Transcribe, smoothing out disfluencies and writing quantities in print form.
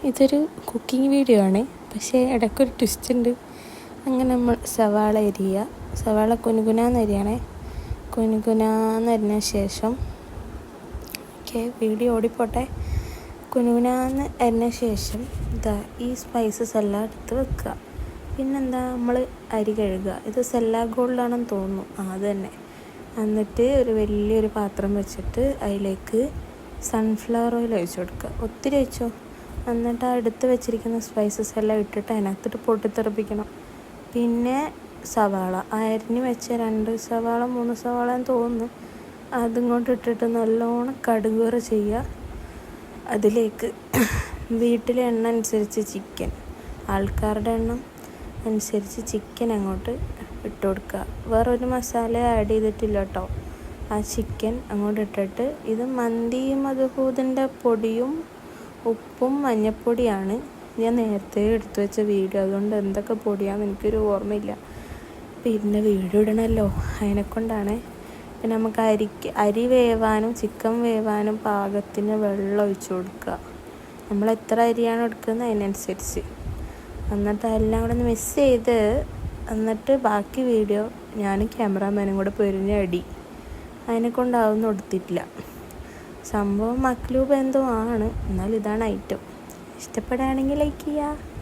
ഇതൊരു cooking video ആണ്, പക്ഷേ ഇടയ്ക്കൊരു ട്വിസ്റ്റ് ഉണ്ട്. അങ്ങനെ നമ്മൾ സവാള അരിയുക. സവാള കുനുകുനാന്ന് അരിയണേ. കുനുകുനാന്ന് അരിഞ്ഞ ശേഷം വീഡിയോ ഓടിപ്പോട്ടെ. കുനുകുനാന്ന് അരിഞ്ഞ ശേഷം ഈ സ്പൈസസ് എല്ലാം എടുത്ത് വെക്കുക. പിന്നെന്താ, നമ്മൾ അരി കഴുകുക. ഇത് സെല്ലാ ഗോൾഡാണെന്ന് തോന്നുന്നു, അത് തന്നെ. എന്നിട്ട് ഒരു വലിയൊരു പാത്രം വെച്ചിട്ട് അതിലേക്ക് സൺഫ്ലവർ ഓയിൽ ഒഴിച്ച് കൊടുക്കുക. ഒത്തിരി ഒഴിച്ചോ. എന്നിട്ട് ആ എടുത്ത് വെച്ചിരിക്കുന്ന സ്പൈസസ് എല്ലാം ഇട്ടിട്ട് അതിനകത്തിട്ട് പൊട്ടിത്തെറിപ്പിക്കണം. പിന്നെ സവാള അരിഞ്ഞ് വെച്ച 2 സവാള 3 സവാള എന്ന് തോന്നുന്നു, അതും കൊണ്ട് ഇട്ടിട്ട് നല്ലോണം കടുക് ചെയ്യുക. അതിലേക്ക് വീട്ടിലെ എണ്ണ അനുസരിച്ച് ചിക്കൻ, ആൾക്കാരുടെ എണ്ണം അനുസരിച്ച് ചിക്കൻ അങ്ങോട്ട് ഇട്ട് കൊടുക്കുക. വേറൊരു മസാല ആഡ് ചെയ്തിട്ടില്ല കേട്ടോ. ആ ചിക്കൻ അങ്ങോട്ട് ഇട്ടിട്ട്, ഇത് മന്തി മധുഹൂദിൻ്റെ പൊടിയും ഉപ്പും മഞ്ഞൾപ്പൊടിയാണ്. ഞാൻ നേരത്തെ എടുത്തു വെച്ച വീഡിയോ, അതുകൊണ്ട് എന്തൊക്കെ പൊടിയാണെന്ന് എനിക്കൊരു ഓർമ്മയില്ല. പിന്നെ വീഡിയോ ഇടണമല്ലോ, അതിനെക്കൊണ്ടാണ്. പിന്നെ നമുക്ക് അരി വേവാനും ചിക്കൻ വേവാനും പാകത്തിന് വെള്ളം ഒഴിച്ചു കൊടുക്കുക. നമ്മൾ എത്ര അരിയാണ് എടുക്കുന്നത് അതിനനുസരിച്ച്. എന്നിട്ട് എല്ലാം കൂടെ ഒന്ന് മിക്സ് ചെയ്ത്, എന്നിട്ട് ബാക്കി വീഡിയോ ഞാനും ക്യാമറാമാനും കൂടെ പൊരിഞ്ഞ അടി. അതിനെക്കൊണ്ടാവുന്നു എടുത്തിട്ടില്ല. സംഭവം മക്ലൂബ് എന്തോ ആണ്, എന്നാൽ ഇതാണ് ഐറ്റം. ഇഷ്ടപ്പെടുകയാണെങ്കിൽ ലൈക്ക് ചെയ്യുക.